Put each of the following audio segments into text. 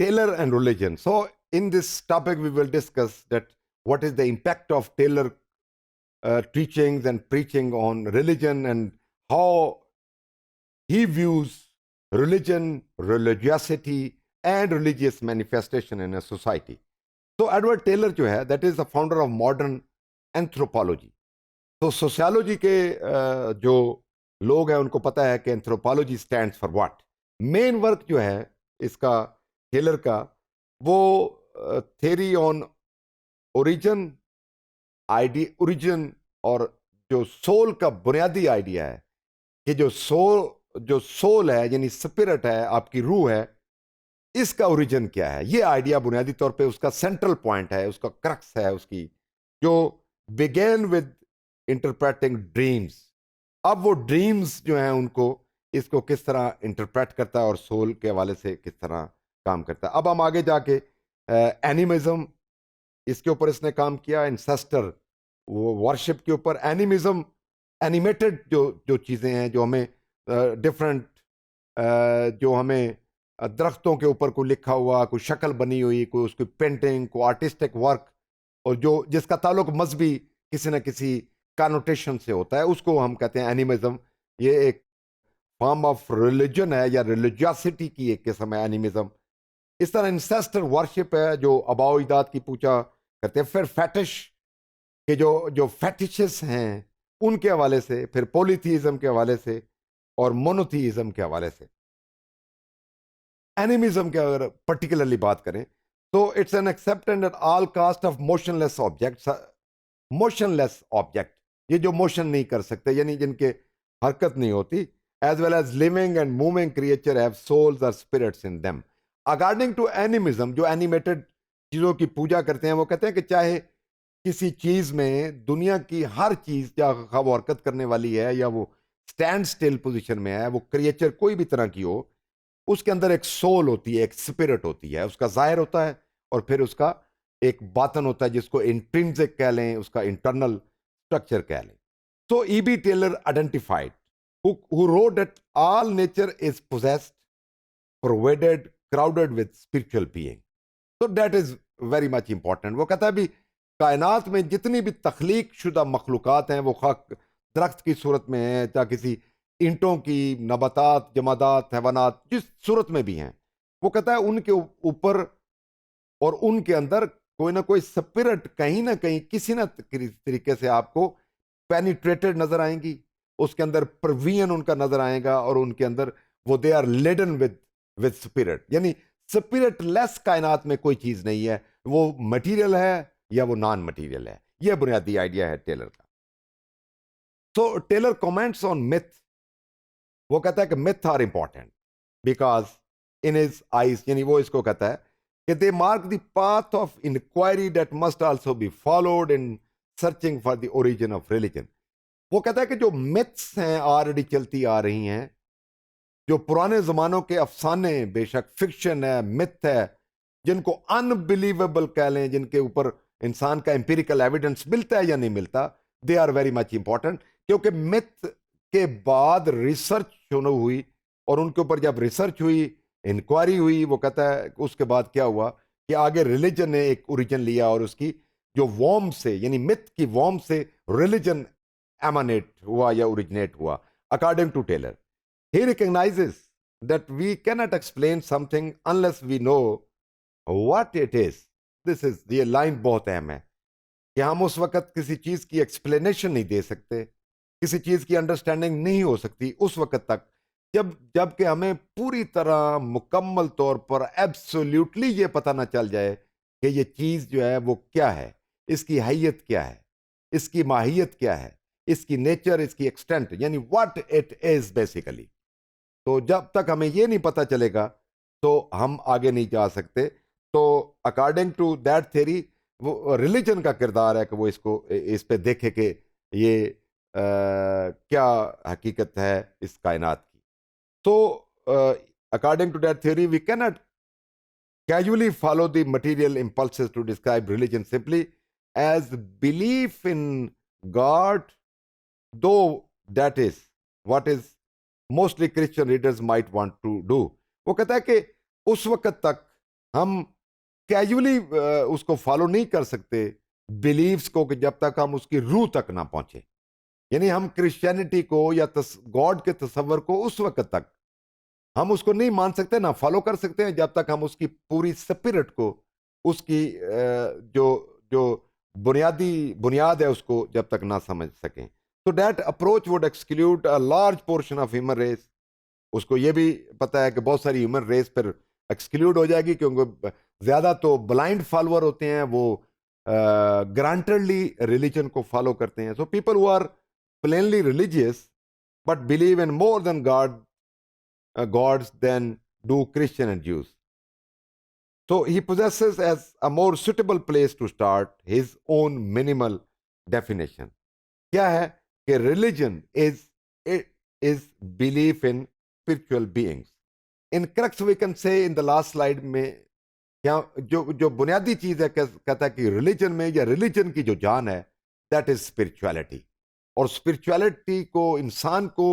Taylor and religion. So, in this topic, we will discuss that what is the impact of Taylor teachings and preaching on religion and how he views religion, religiosity, and religious manifestation in a society. So, Edward Taylor जो है, that is the founder of modern anthropology. तो sociology के जो लोग हैं उनको पता है कि anthropology stands for what. Main work जो है इसका, टेलर का, वो थ्योरी ऑन ओरिजिन, ओरिजिन, और जो सोल का बुनियादी आइडिया है कि जो सोल है यानी स्पिरिट है, आपकी रूह है, इसका ओरिजिन क्या है. ये आइडिया बुनियादी तौर पे उसका सेंट्रल पॉइंट है, उसका क्रक्स है उसकी, जो बिगेन विद इंटरप्रेटिंग ड्रीम्स. अब वो ड्रीम्स जो हैं उनको, इसको किस तरह इंटरप्रेट करता है और सोल के हवाले से किस तरह काम करता है. अब हम आगे जाके एनिमिज्म, इसके ऊपर इसने काम किया. इंसेस्टर वो वर्शिप के ऊपर. एनिमिज्म, एनिमेटेड जो जो चीज़ें हैं जो हमें डिफरेंट, जो हमें दरख्तों के ऊपर कोई लिखा हुआ, कोई शक्ल बनी हुई, कोई उसकी पेंटिंग, कोई आर्टिस्टिक वर्क, और जो जिसका ताल्लुक मजहबी किसी न किसी कनोटेशन से होता है, उसको हम कहते हैं एनिमिज्म. ये एक फॉर्म ऑफ रिलीजन है या रिलीजियसिटी की एक किस्म है एनिमिज्म. इस तरह इंसेस्टर वर्शिप है जो अबाओ इजाद की पूजा करते हैं. फिर फैटिश के जो जो फैटिशेस हैं उनके हवाले से, फिर पोलीथीज्म के हवाले से, और मोनोथीज्म के हवाले से. एनिमिज्म की अगर पर्टिकुलरली बात करें तो it's an acceptance at all cast of motionless objects. Motionless object, ये जो मोशन नहीं कर सकते यानी जिनके हरकत नहीं होती, as well as living and moving creature have souls और spirits in them. According to animism, जो एनिमेटेड चीजों की पूजा करते हैं, वो कहते हैं कि चाहे किसी चीज में, दुनिया की हर चीज, चाहे वो हरकत करने वाली है या वो स्टैंड स्टिल पोजिशन में है, वो क्रिएचर कोई भी तरह की हो, उसके अंदर एक सोल होती है, एक स्पिरिट होती है, उसका जाहिर होता है, और फिर उसका एक बातन होता है जिसको इंट्रिंसिक कह लें, उसका इंटरनल स्ट्रक्चर कह लें. So E B Tylor identified, who wrote that all nature is possessed, pervaded, crowded with spiritual being. So that is very much important. वो कहता है भी कायनात में जितनी भी तख्लीक शुदा मखलूक़ात हैं, वो खा दरख्त की सूरत में हैं, या किसी ईंटों की, नबातात, जमादात, हैवानात, जिस सूरत में भी हैं, वो कहता है उनके ऊपर और उनके अंदर कोई ना कोई स्पिरिट कहीं ना कहीं किसी ना तरीके से आपको पेनिट्रेटेड नजर आएंगी. उसके अंदर प्रवीन उनका नजर आएगा, और उनके अंदर वो they are laden with spirit. यानी स्पिरिट लेस कायनात में कोई चीज नहीं है, वो मटेरियल है या वो नॉन मटेरियल है. यह बुनियादी आइडिया है टेलर का. So Tylor comments on myth. वो कहता है कि myth are important because in his eyes, यानी वो इसको कहता है कि they mark the path of inquiry that must also be followed in searching for the origin of religion. वो कहता है कि जो मिथ्स हैं ऑलरेडी चलती आ रही हैं, जो पुराने जमानों के अफसाने, बेशक फिक्शन है, मिथ है, जिनको अनबिलीवेबल कह लें, जिनके ऊपर इंसान का एम्पिरिकल एविडेंस मिलता है या नहीं मिलता, they are very much important. क्योंकि मिथ के बाद रिसर्च शुरू हुई, और उनके ऊपर जब रिसर्च हुई, इंक्वायरी हुई, वो कहता है उसके बाद क्या हुआ कि आगे रिलीजन ने एक ओरिजिन लिया, और उसकी जो वॉर्म से, यानी मिथ की वॉर्म से रिलीजन एमानेट हुआ या ओरिजिनेट हुआ. According to Taylor, he recognizes that we cannot explain something unless we know what it is. This is, ये लाइन बहुत अहम है कि हम उस वक्त किसी चीज की एक्सप्लेनेशन नहीं दे सकते, किसी चीज की अंडरस्टैंडिंग नहीं हो सकती उस वक्त तक जबकि हमें पूरी तरह मुकम्मल तौर पर एब्सोल्युटली ये पता ना चल जाए कि ये चीज जो है वो क्या है, इसकी हैयत क्या है, इसकी माहियत क्या है, इसकी नेचर, इसकी एक्सटेंट, यानी व्हाट इट इज बेसिकली. तो जब तक हमें ये नहीं पता चलेगा तो हम आगे नहीं जा सकते. तो अकॉर्डिंग टू दैट थ्योरी, वो रिलीजन का किरदार है कि वो इसको इस पे देखे कि ये क्या हकीकत है इस कायनात की. तो according to that theory we can not casually follow the material impulses to describe religion simply as belief in God, though that is what is mostly Christian readers might want to do. वो कहता है कि उस वक्त तक हम casually उसको follow नहीं कर सकते बिलीव्स को, कि जब तक हम उसकी रूह तक ना पहुंचे। यानी हम क्रिश्चियनिटी को या गॉड के तस्वर को उस वक्त तक हम उसको नहीं मान सकते, ना फॉलो कर सकते हैं, जब तक हम उसकी पूरी स्पिरिट को, उसकी जो जो बुनियाद है उसको जब तक ना समझ सकें। तो that approach would exclude a large portion of human race. उसको ये भी पता है कि बहुत सारी ह्यूमन रेस पर एक्सक्लूड हो जाएगी, क्योंकि ज्यादा तो ब्लाइंड फॉलोअर होते हैं, वो ग्रांटेडली रिलीजन को फॉलो करते हैं। So people who are plainly religious but believe in more than gods than do Christian and Jews. So he possesses as a more suitable place to start his own minimal definition. क्या है कि religion is belief in spiritual beings. In crux we can say in the last slide में क्या जो जो बुनियादी चीज है, कहता है कि रिलीजन में या रिलीजन की जो जान है, दैट इज स्पिरिचुअलिटी। और स्पिरिचुअलिटी को, इंसान को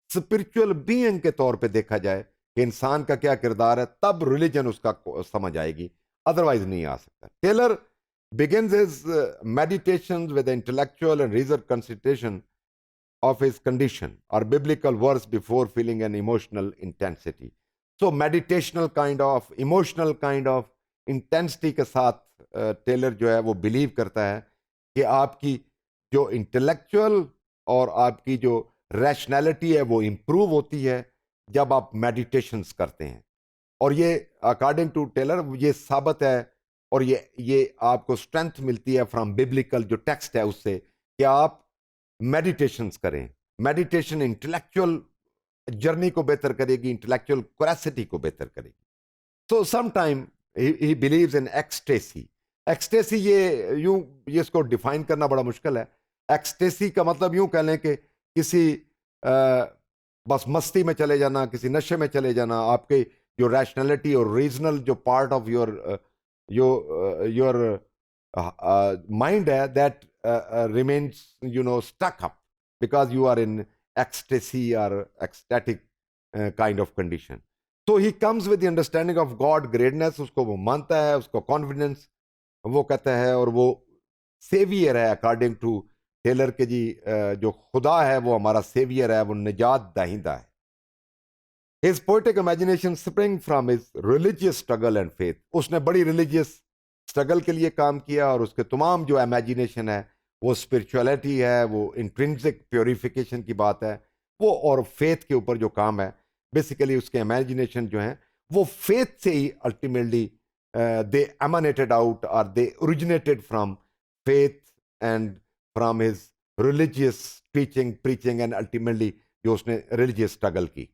स्पिरिचुअल बीइंग के तौर पे देखा जाए कि इंसान का क्या किरदार है, तब रिलीजन उसका समझ आएगी, अदरवाइज नहीं आ सकता। Taylor begins his meditations with the intellectual and reasoned consideration of his condition or biblical verse before feeling an emotional intensity. So meditational kind of, emotional kind of intensity के साथ Taylor जो है वो believe करता है कि आपकी जो इंटेलेक्चुअल और आपकी जो रैशनैलिटी है वो इम्प्रूव होती है जब आप मेडिटेशंस करते हैं। और ये अकॉर्डिंग टू टेलर ये साबित है, और ये आपको स्ट्रेंथ मिलती है फ्रॉम बिब्लिकल जो टेक्स्ट है उससे, कि आप मेडिटेशंस करें। मेडिटेशन इंटेलेक्चुअल जर्नी को बेहतर करेगी, इंटेलेक्चुअल क्यूरियोसिटी को बेहतर करेगी। So sometime he believes in ecstasy. Ecstasy ये इसको डिफाइन करना बड़ा मुश्किल है। एक्सटेसी का मतलब यूं कह लें कि किसी बस मस्ती में चले जाना, किसी नशे में चले जाना, आपके जो रैशनैलिटी और रीजनल जो पार्ट ऑफ योर माइंड है, that remains stuck up because you are in ecstasy or ecstatic kind of condition. So he comes with the understanding of God greatness, उसको वो मानता है, उसको कॉन्फिडेंस वो कहता है, और वो सेवियर है अकॉर्डिंग टू टेलर के जी। जो खुदा है वो हमारा सेवियर है, वो निजात दहिंदा है। His poetic imagination spring from his religious struggle and faith. उसने बड़ी रिलीजियस स्ट्रगल के लिए काम किया, और उसके तमाम जो इमेजिनेशन है वो स्पिरिचुअलिटी है, वो इंट्रिंसिक प्योरिफिकेशन की बात है वो, और फेथ के ऊपर जो काम है, बेसिकली उसके इमेजिनेशन जो है वो फेथ से ही अल्टीमेटली दे एमानेटेड आउट, और they originated from faith and from his religious teaching, preaching, and ultimately जो उसने रिलीजियस स्ट्रगल की।